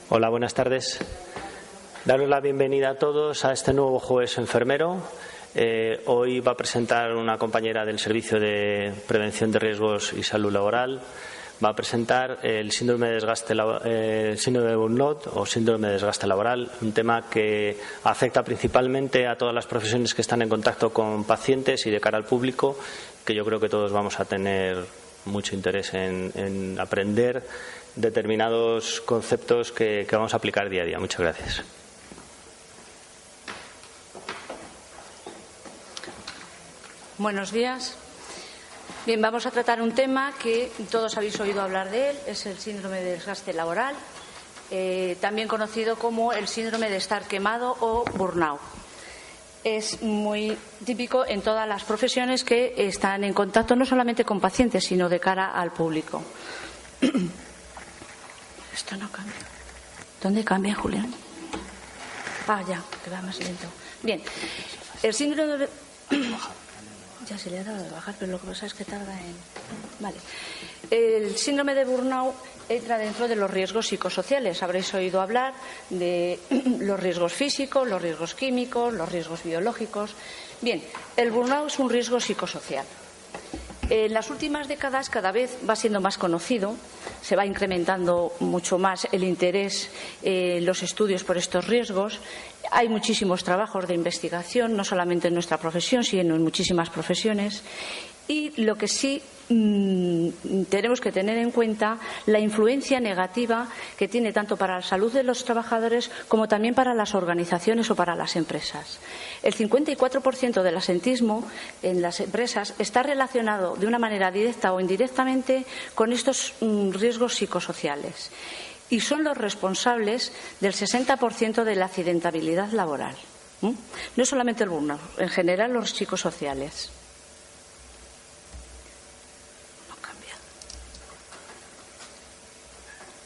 Hola, buenas tardes. Daros la bienvenida a todos a este nuevo Jueves Enfermero. Hoy va a presentar una compañera del Servicio de Prevención de Riesgos y Salud Laboral. Va a presentar el síndrome de burnout o síndrome de desgaste laboral, un tema que afecta principalmente a todas las profesiones que están en contacto con pacientes y de cara al público, que yo creo que todos vamos a tener mucho interés en aprender determinados conceptos que vamos a aplicar día a día. Muchas gracias. Buenos días. Bien, vamos a tratar un tema que todos habéis oído hablar de él, es el síndrome de desgaste laboral, también conocido como el síndrome de estar quemado o burnout. Es muy típico en todas las profesiones que están en contacto no solamente con pacientes, sino de cara al público. Esto no cambia. ¿Dónde cambia, Julián? Ah, ya, que va más lento. Bien, el síndrome de... Ya se le ha dado de bajar, pero lo que pasa es que tarda en... Vale. El síndrome de burnout entra dentro de los riesgos psicosociales. Habréis oído hablar de los riesgos físicos, los riesgos químicos, los riesgos biológicos. Bien, el burnout es un riesgo psicosocial. En las últimas décadas cada vez va siendo más conocido, se va incrementando mucho más el interés en los estudios por estos riesgos. Hay muchísimos trabajos de investigación, no solamente en nuestra profesión, sino en muchísimas profesiones. Y lo que sí tenemos que tener en cuenta la influencia negativa que tiene tanto para la salud de los trabajadores como también para las organizaciones o para las empresas. El 54% del absentismo en las empresas está relacionado de una manera directa o indirectamente con estos riesgos psicosociales y son los responsables del 60% de la accidentabilidad laboral. No es solamente el burnout, en general los psicosociales.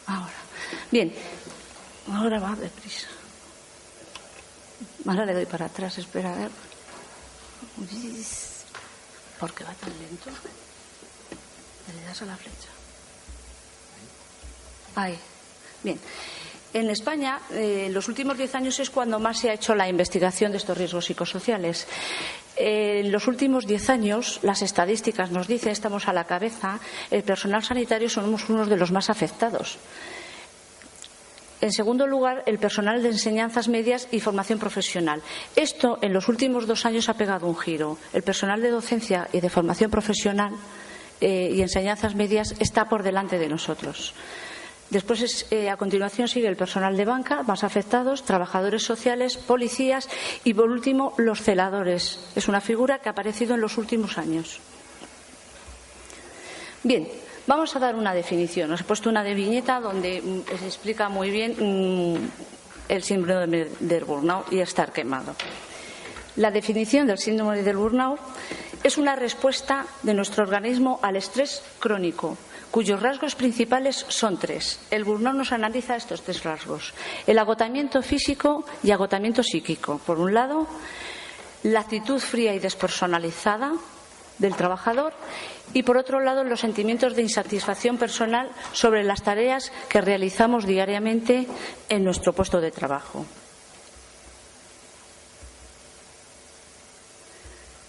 Ahora, bien, ahora va deprisa. Ahora le doy para atrás, espera a ver. ¿Por qué va tan lento? Le das a la flecha. Ahí, bien. En España, en los últimos 10 años es cuando más se ha hecho la investigación de estos riesgos psicosociales. En los últimos 10 años, las estadísticas nos dicen, estamos a la cabeza, el personal sanitario somos unos de los más afectados. En segundo lugar, el personal de enseñanzas medias y formación profesional. Esto, en los últimos 2 años, ha pegado un giro. El personal de docencia y de formación profesional y enseñanzas medias está por delante de nosotros. Después, a continuación, sigue el personal de banca, más afectados, trabajadores sociales, policías y, por último, los celadores. Es una figura que ha aparecido en los últimos años. Bien, vamos a dar una definición. Os he puesto una de viñeta donde se explica muy bien el síndrome del burnout y estar quemado. La definición del síndrome del burnout es una respuesta de nuestro organismo al estrés crónico, cuyos rasgos principales son 3. El burnout nos analiza estos 3 rasgos: el agotamiento físico y agotamiento psíquico. Por un lado, la actitud fría y despersonalizada del trabajador y, por otro lado, los sentimientos de insatisfacción personal sobre las tareas que realizamos diariamente en nuestro puesto de trabajo.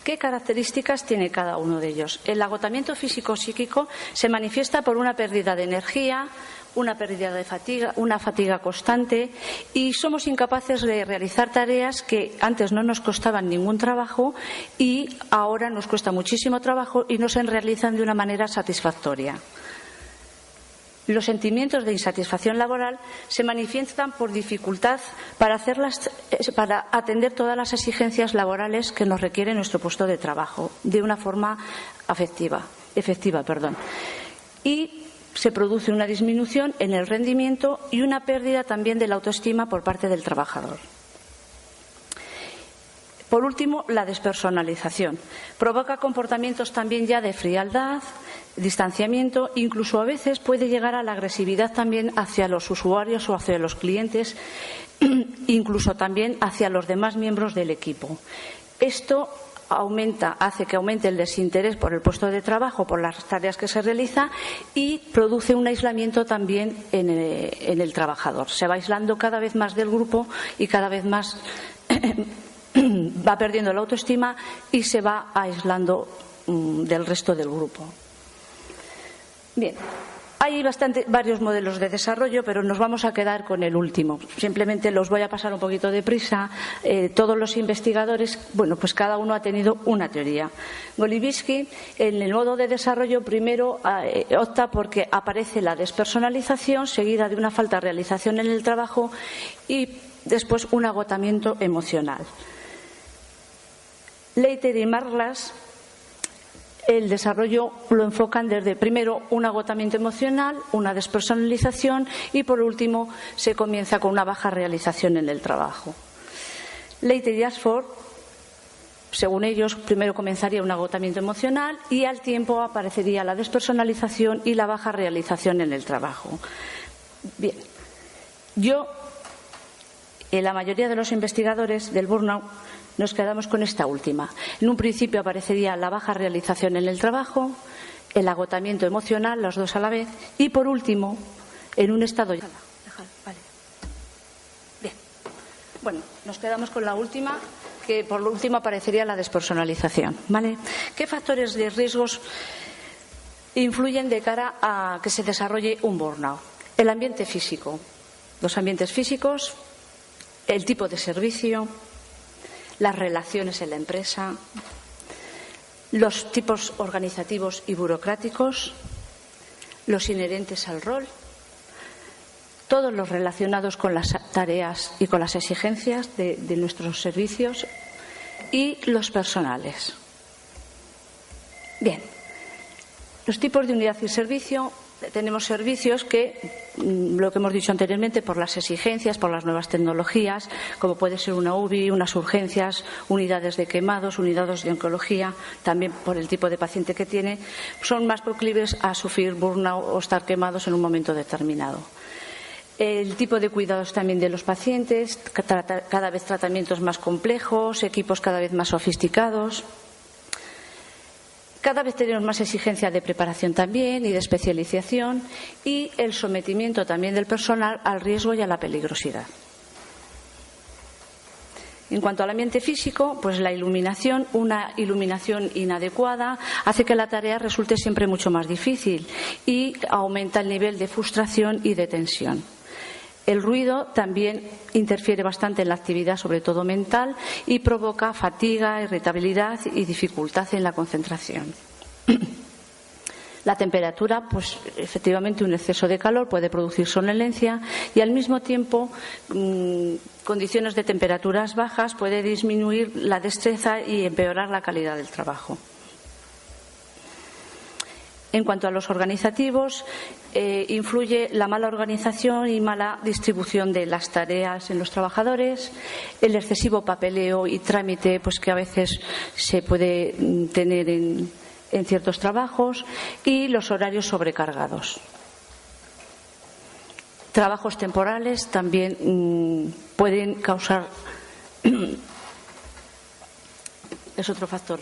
¿Qué características tiene cada uno de ellos? El agotamiento físico-psíquico se manifiesta por una pérdida de energía, una pérdida de fatiga, una fatiga constante, y somos incapaces de realizar tareas que antes no nos costaban ningún trabajo y ahora nos cuesta muchísimo trabajo y no se realizan de una manera satisfactoria. Los sentimientos de insatisfacción laboral se manifiestan por dificultad para atender todas las exigencias laborales que nos requiere nuestro puesto de trabajo de una forma efectiva. Y se produce una disminución en el rendimiento y una pérdida también de la autoestima por parte del trabajador. Por último, la despersonalización. Provoca comportamientos también ya de frialdad, distanciamiento, incluso a veces puede llegar a la agresividad también hacia los usuarios o hacia los clientes, incluso también hacia los demás miembros del equipo. Esto hace que aumente el desinterés por el puesto de trabajo, por las tareas que se realiza, y produce un aislamiento también en el trabajador. Se va aislando cada vez más del grupo y cada vez más va perdiendo la autoestima y se va aislando del resto del grupo. Bien. Hay varios modelos de desarrollo, pero nos vamos a quedar con el último. Simplemente los voy a pasar un poquito deprisa. Todos los investigadores, bueno, pues cada uno ha tenido una teoría. Golubitsky, en el modo de desarrollo, primero opta porque aparece la despersonalización, seguida de una falta de realización en el trabajo y después un agotamiento emocional. Leiter y Marglas, el desarrollo lo enfocan desde, primero, un agotamiento emocional, una despersonalización y, por último, se comienza con una baja realización en el trabajo. Leiter y Ashford, según ellos, primero comenzaría un agotamiento emocional y al tiempo aparecería la despersonalización y la baja realización en el trabajo. Bien, yo y la mayoría de los investigadores del burnout nos quedamos con esta última. En un principio aparecería la baja realización en el trabajo, el agotamiento emocional, los dos a la vez, y por último, en un estado... Vale. Bien. Bueno, nos quedamos con la última, que por lo último aparecería la despersonalización. ¿Vale? ¿Qué factores de riesgos influyen de cara a que se desarrolle un burnout? El ambiente físico, los ambientes físicos, el tipo de servicio, las relaciones en la empresa, los tipos organizativos y burocráticos, los inherentes al rol, todos los relacionados con las tareas y con las exigencias de nuestros servicios y los personales. Bien, los tipos de unidad y servicio. Tenemos servicios que, lo que hemos dicho anteriormente, por las exigencias, por las nuevas tecnologías, como puede ser una UBI, unas urgencias, unidades de quemados, unidades de oncología, también por el tipo de paciente que tiene, son más proclives a sufrir burnout o estar quemados en un momento determinado. El tipo de cuidados también de los pacientes, cada vez tratamientos más complejos, equipos cada vez más sofisticados. Cada vez tenemos más exigencia de preparación también y de especialización y el sometimiento también del personal al riesgo y a la peligrosidad. En cuanto al ambiente físico, pues la iluminación, una iluminación inadecuada hace que la tarea resulte siempre mucho más difícil y aumenta el nivel de frustración y de tensión. El ruido también interfiere bastante en la actividad, sobre todo mental, y provoca fatiga, irritabilidad y dificultad en la concentración. La temperatura, pues efectivamente un exceso de calor puede producir somnolencia y al mismo tiempo condiciones de temperaturas bajas puede disminuir la destreza y empeorar la calidad del trabajo. En cuanto a los organizativos, influye la mala organización y mala distribución de las tareas en los trabajadores, el excesivo papeleo y trámite pues que a veces se puede tener en ciertos trabajos y los horarios sobrecargados. Trabajos temporales también pueden causar es otro factor.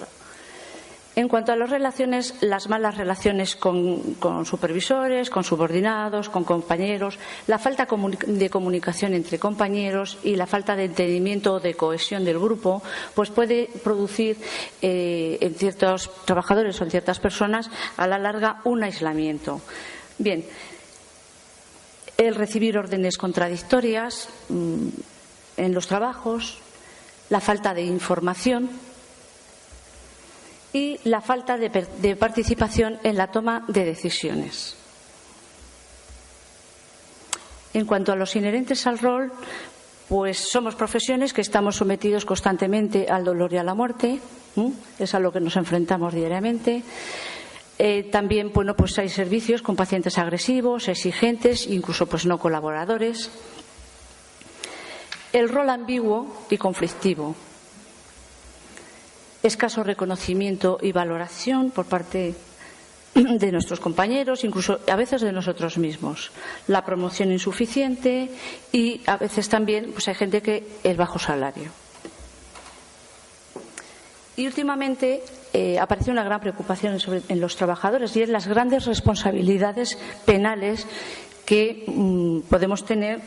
En cuanto a las relaciones, las malas relaciones con supervisores, con subordinados, con compañeros, la falta de comunicación entre compañeros y la falta de entendimiento o de cohesión del grupo, pues puede producir en ciertos trabajadores o en ciertas personas a la larga un aislamiento. Bien, el recibir órdenes contradictorias en los trabajos, la falta de información y la falta de participación en la toma de decisiones. En cuanto a los inherentes al rol, pues somos profesiones que estamos sometidos constantemente al dolor y a la muerte, es a lo que nos enfrentamos diariamente. También, bueno, pues hay servicios con pacientes agresivos, exigentes, incluso pues no colaboradores. El rol ambiguo y conflictivo. Escaso reconocimiento y valoración por parte de nuestros compañeros, incluso a veces de nosotros mismos. La promoción insuficiente y a veces también pues hay gente que es bajo salario. Y últimamente aparece una gran preocupación en los trabajadores, y es las grandes responsabilidades penales que podemos tener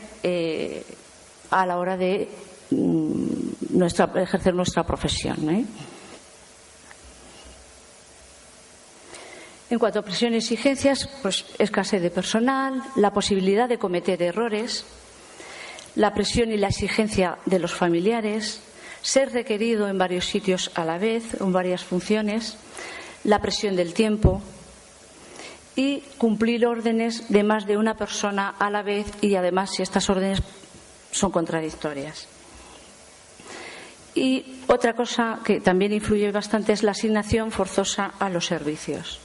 a la hora de ejercer nuestra profesión, En cuanto a presión y exigencias, pues escasez de personal, la posibilidad de cometer errores, la presión y la exigencia de los familiares, ser requerido en varios sitios a la vez, en varias funciones, la presión del tiempo y cumplir órdenes de más de una persona a la vez, y además si estas órdenes son contradictorias. Y otra cosa que también influye bastante es la asignación forzosa a los servicios.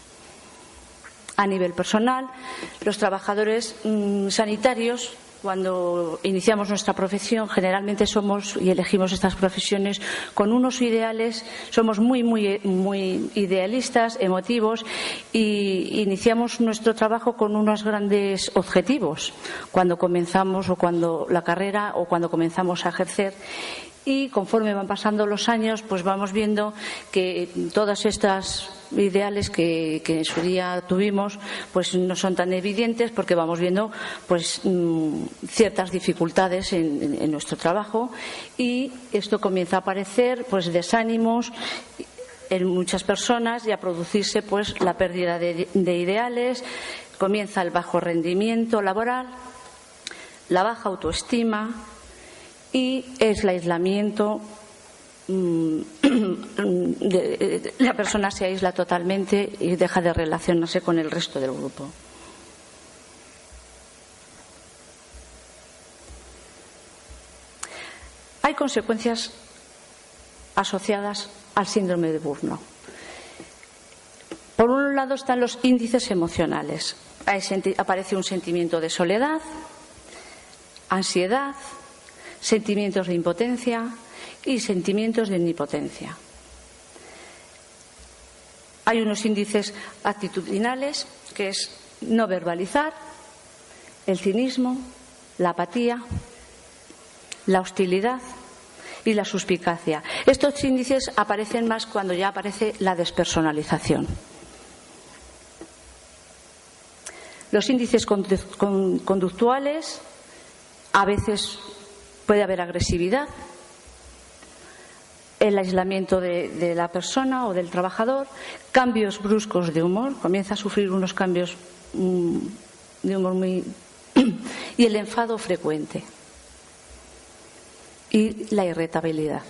A nivel personal, los trabajadores sanitarios, cuando iniciamos nuestra profesión, generalmente somos y elegimos estas profesiones con unos ideales, somos muy idealistas, emotivos, y iniciamos nuestro trabajo con unos grandes objetivos cuando comenzamos, o cuando la carrera, o cuando comenzamos a ejercer. Y conforme van pasando los años, pues vamos viendo que todas estas ideales que en su día tuvimos, pues no son tan evidentes, porque vamos viendo pues ciertas dificultades en nuestro trabajo, y esto comienza a aparecer pues desánimos en muchas personas y a producirse pues la pérdida de ideales, comienza el bajo rendimiento laboral, la baja autoestima, y es el aislamiento. La persona se aísla totalmente y deja de relacionarse con el resto del grupo. Hay consecuencias asociadas al síndrome de Burnout. Por un lado están los índices emocionales. Aparece un sentimiento de soledad, ansiedad, sentimientos de impotencia y sentimientos de omnipotencia. Hay unos índices actitudinales, que es no verbalizar, el cinismo, la apatía, la hostilidad y la suspicacia. Estos índices aparecen más cuando ya aparece la despersonalización. Los índices conductuales, a veces puede haber agresividad, el aislamiento de la persona o del trabajador, cambios bruscos de humor, comienza a sufrir unos cambios de humor muy y el enfado frecuente y la irritabilidad.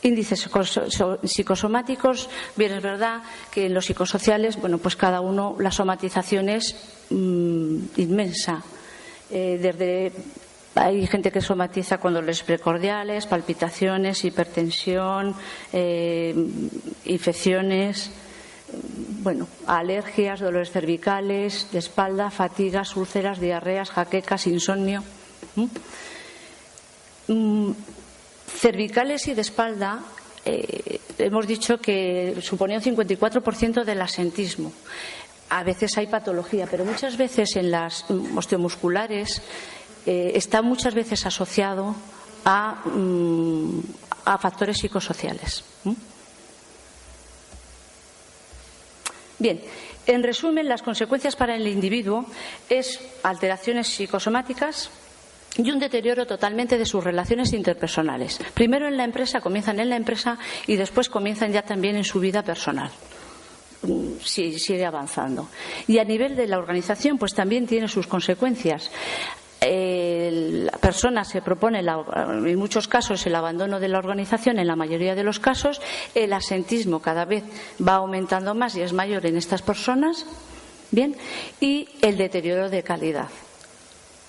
Índices psicosomáticos, bien es verdad que en los psicosociales, bueno, pues cada uno, la somatización es inmensa. Hay gente que somatiza con dolores precordiales, palpitaciones, hipertensión, infecciones, alergias, dolores cervicales, de espalda, fatigas, úlceras, diarreas, jaquecas, insomnio. Cervicales y de espalda, hemos dicho que suponía un 54% del asentismo. A veces hay patología, pero muchas veces en las osteomusculares está muchas veces asociado a factores psicosociales. Bien, en resumen, las consecuencias para el individuo es alteraciones psicosomáticas y un deterioro totalmente de sus relaciones interpersonales. Primero en la empresa, comienzan en la empresa, y después comienzan ya también en su vida personal. Sigue avanzando. Y a nivel de la organización, pues también tiene sus consecuencias. La persona se propone, en muchos casos, el abandono de la organización, en la mayoría de los casos. El asentismo cada vez va aumentando más y es mayor en estas personas. Bien, y el deterioro de calidad,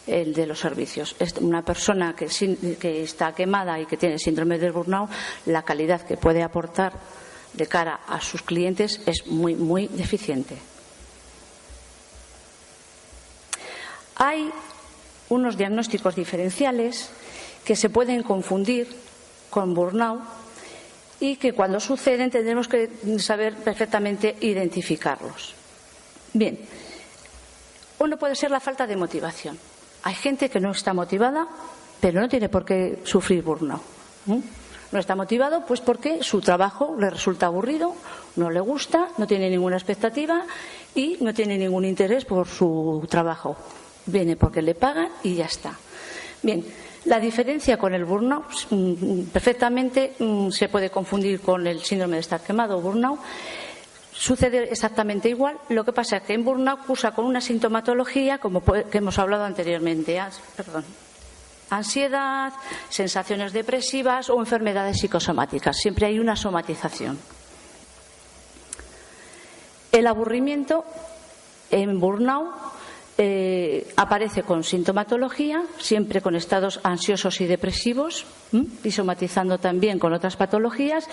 el de los servicios. Una persona que está quemada y que tiene síndrome de burnout, la calidad que puede aportar de cara a sus clientes es muy, muy deficiente. Hay unos diagnósticos diferenciales que se pueden confundir con burnout y que cuando suceden tendremos que saber perfectamente identificarlos. Bien, uno puede ser la falta de motivación. Hay gente que no está motivada, pero no tiene por qué sufrir burnout. No está motivado pues porque su trabajo le resulta aburrido, no le gusta, no tiene ninguna expectativa y no tiene ningún interés por su trabajo. Viene porque le pagan y ya está. Bien, la diferencia con el burnout perfectamente se puede confundir con el síndrome de estar quemado o burnout. Sucede exactamente igual, lo que pasa es que en burnout cursa con una sintomatología como que hemos hablado anteriormente. Ansiedad, sensaciones depresivas o enfermedades psicosomáticas. Siempre hay una somatización. El aburrimiento en burnout aparece con sintomatología, siempre con estados ansiosos y depresivos, y somatizando también con otras patologías.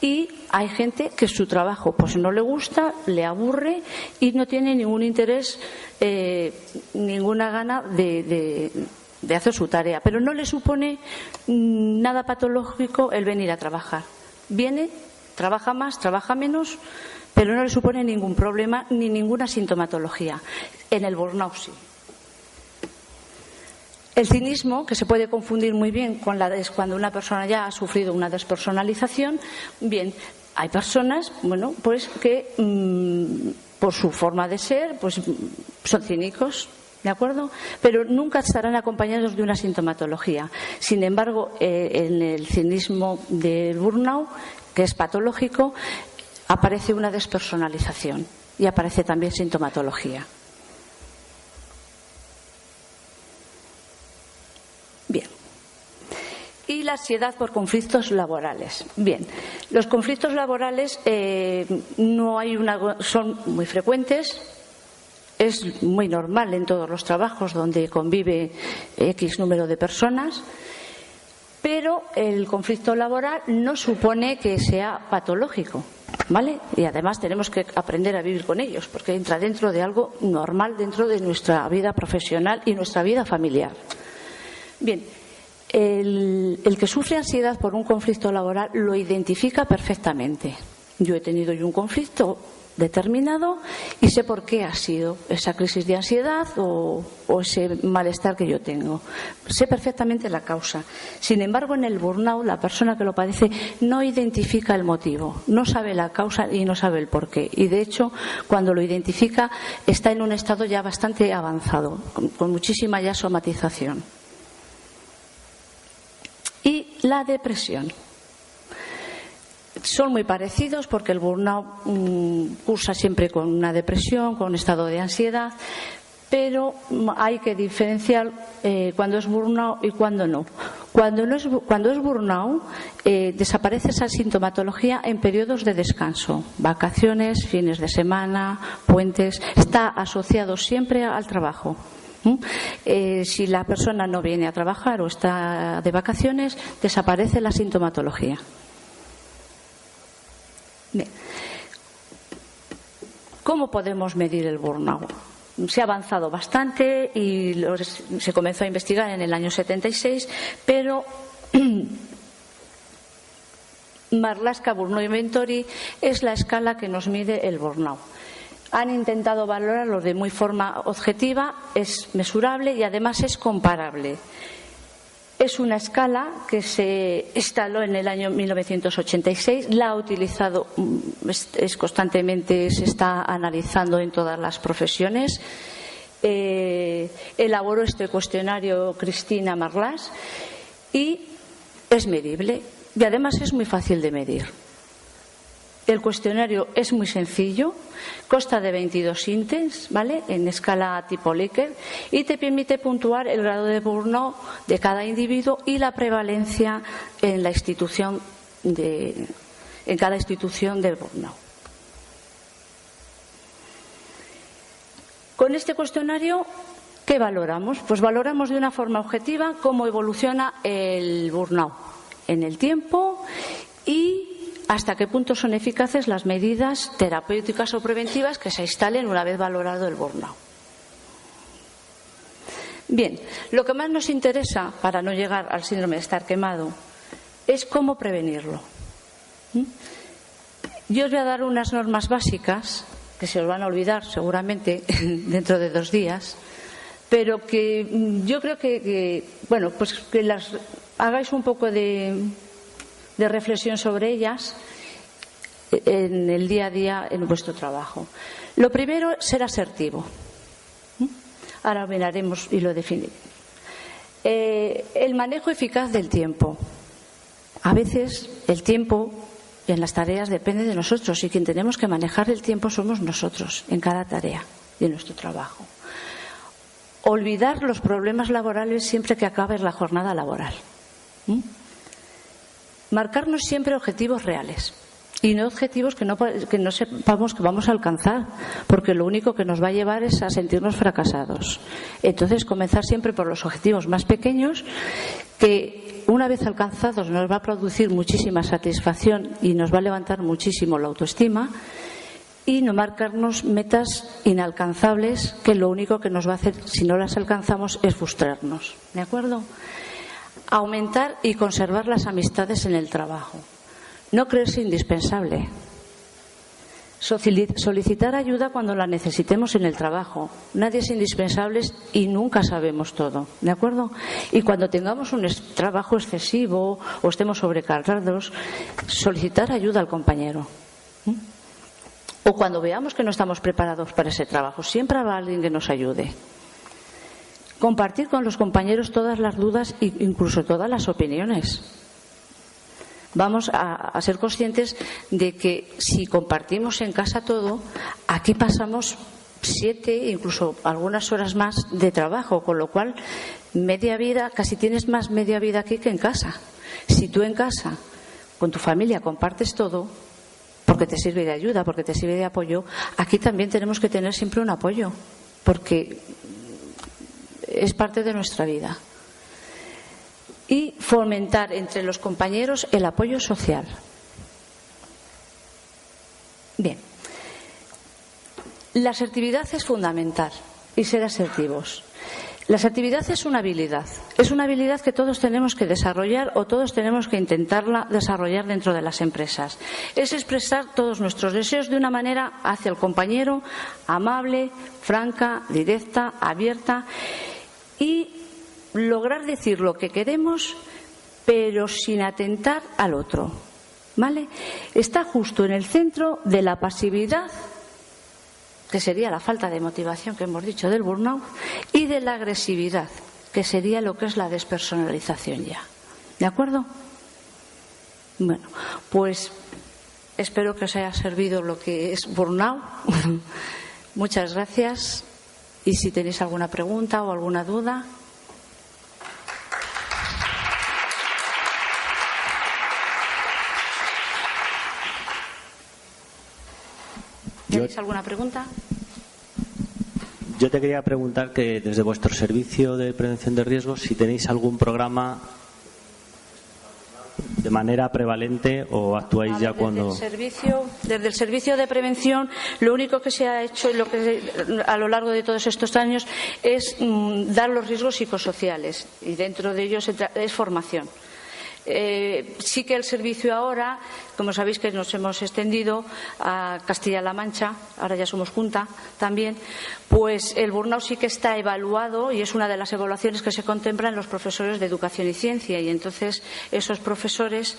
Y hay gente que su trabajo pues no le gusta, le aburre y no tiene ningún interés, ninguna gana de hacer su tarea, pero no le supone nada patológico el venir a trabajar. Viene, trabaja más, trabaja menos, pero no le supone ningún problema ni ninguna sintomatología. En el burnout sí. El cinismo, que se puede confundir muy bien con cuando una persona ya ha sufrido una despersonalización. Bien, hay personas, pues que por su forma de ser, pues son cínicos. ¿De acuerdo? Pero nunca estarán acompañados de una sintomatología. Sin embargo, en el cinismo del burnout, que es patológico, aparece una despersonalización y aparece también sintomatología. Bien. Y la ansiedad por conflictos laborales. Bien, los conflictos laborales son muy frecuentes. Es muy normal en todos los trabajos donde convive X número de personas, pero el conflicto laboral no supone que sea patológico, ¿vale? Y además tenemos que aprender a vivir con ellos, porque entra dentro de algo normal dentro de nuestra vida profesional y nuestra vida familiar. Bien, el que sufre ansiedad por un conflicto laboral lo identifica perfectamente. Yo he tenido un conflicto determinado y sé por qué ha sido esa crisis de ansiedad o ese malestar que yo tengo. Sé perfectamente la causa. Sin embargo, en el burnout, la persona que lo padece no identifica el motivo, no sabe la causa y no sabe el porqué. Y de hecho, cuando lo identifica, está en un estado ya bastante avanzado, con muchísima ya somatización. Y la depresión. Son muy parecidos porque el burnout cursa siempre con una depresión, con un estado de ansiedad, pero hay que diferenciar cuando es burnout y cuando no. Cuando es burnout, desaparece esa sintomatología en periodos de descanso, vacaciones, fines de semana, puentes. Está asociado siempre al trabajo. Si la persona no viene a trabajar o está de vacaciones, desaparece la sintomatología. ¿Cómo podemos medir el burnout? Se ha avanzado bastante y se comenzó a investigar en el año 76, pero Marlaska Burnout Inventory es la escala que nos mide el burnout. Han intentado valorarlo de muy forma objetiva, es mesurable y además es comparable. Es una escala que se instaló en el año 1986, la ha utilizado constantemente, se está analizando en todas las profesiones. Elaboró este cuestionario Cristina Marlaska y es medible y además es muy fácil de medir. El cuestionario es muy sencillo, consta de 22 ítems, ¿vale?, en escala tipo Likert, y te permite puntuar el grado de burnout de cada individuo y la prevalencia en la institución en cada institución del burnout. Con este cuestionario, ¿qué valoramos? Pues valoramos de una forma objetiva cómo evoluciona el burnout en el tiempo y hasta qué punto son eficaces las medidas terapéuticas o preventivas que se instalen una vez valorado el burnout. Bien, lo que más nos interesa para no llegar al síndrome de estar quemado es cómo prevenirlo. Yo os voy a dar unas normas básicas que se os van a olvidar seguramente dentro de 2 días, pero que yo creo que las hagáis un poco de de reflexión sobre ellas en el día a día en vuestro trabajo. Lo primero, ser asertivo. Ahora miraremos y lo definiremos. El manejo eficaz del tiempo. A veces el tiempo en las tareas depende de nosotros y quien tenemos que manejar el tiempo somos nosotros en cada tarea y en nuestro trabajo. Olvidar los problemas laborales siempre que acabe la jornada laboral. Marcarnos siempre objetivos reales y no objetivos que no sepamos que vamos a alcanzar, porque lo único que nos va a llevar es a sentirnos fracasados. Entonces, comenzar siempre por los objetivos más pequeños, que una vez alcanzados nos va a producir muchísima satisfacción y nos va a levantar muchísimo la autoestima, y no marcarnos metas inalcanzables que lo único que nos va a hacer, si no las alcanzamos, es frustrarnos. ¿De acuerdo? Aumentar y conservar las amistades en el trabajo. No creerse indispensable. Solicitar ayuda cuando la necesitemos en el trabajo. Nadie es indispensable y nunca sabemos todo. ¿De acuerdo? Y cuando tengamos un trabajo excesivo o estemos sobrecargados, solicitar ayuda al compañero. O cuando veamos que no estamos preparados para ese trabajo, siempre habrá alguien que nos ayude. Compartir con los compañeros todas las dudas e incluso todas las opiniones. Vamos a ser conscientes de que si compartimos en casa todo, aquí pasamos 7, incluso algunas horas más de trabajo, con lo cual media vida, casi tienes más media vida aquí que en casa. Si tú en casa, con tu familia, compartes todo, porque te sirve de ayuda, porque te sirve de apoyo, aquí también tenemos que tener siempre un apoyo, porque es parte de nuestra vida. Y fomentar entre los compañeros el apoyo social. Bien, la asertividad es fundamental y ser asertivos. La asertividad es una habilidad que todos tenemos que desarrollar o todos tenemos que intentarla desarrollar dentro de las empresas. Es expresar todos nuestros deseos de una manera hacia el compañero amable, franca, directa, abierta y lograr decir lo que queremos pero sin atentar al otro. ¿Vale? Está justo en el centro de la pasividad, que sería la falta de motivación que hemos dicho del burnout, y de la agresividad, que sería lo que es la despersonalización ya. ¿De acuerdo? Bueno, pues espero que os haya servido lo que es burnout. Muchas gracias. Y si tenéis alguna pregunta o alguna duda. ¿Tenéis alguna pregunta? Yo te quería preguntar que desde vuestro servicio de prevención de riesgos, si tenéis algún programa de manera prevalente o actuáis ya cuando... Desde el servicio de prevención, lo único que se ha hecho y lo que a lo largo de todos estos años es dar los riesgos psicosociales, y dentro de ellos es formación. Sí que el servicio ahora, como sabéis que nos hemos extendido a Castilla-La Mancha, ahora ya somos Junta también, pues el burnout sí que está evaluado y es una de las evaluaciones que se contempla en los profesores de educación y ciencia, y entonces esos profesores,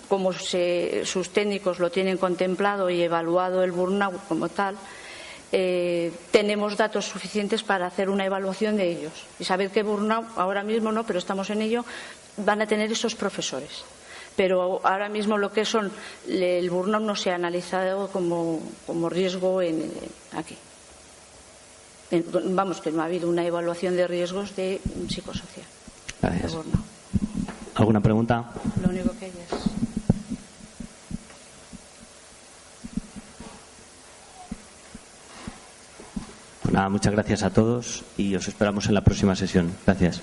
como sus técnicos lo tienen contemplado y evaluado el burnout como tal, tenemos datos suficientes para hacer una evaluación de ellos y saber que burnout ahora mismo no, pero estamos en ello, van a tener esos profesores. Pero ahora mismo lo que son el burnout no se ha analizado como riesgo aquí. Vamos, que no ha habido una evaluación de riesgos de psicosocial. Gracias. ¿Alguna pregunta? Lo único que hay es... Pues nada, muchas gracias a todos y os esperamos en la próxima sesión. Gracias.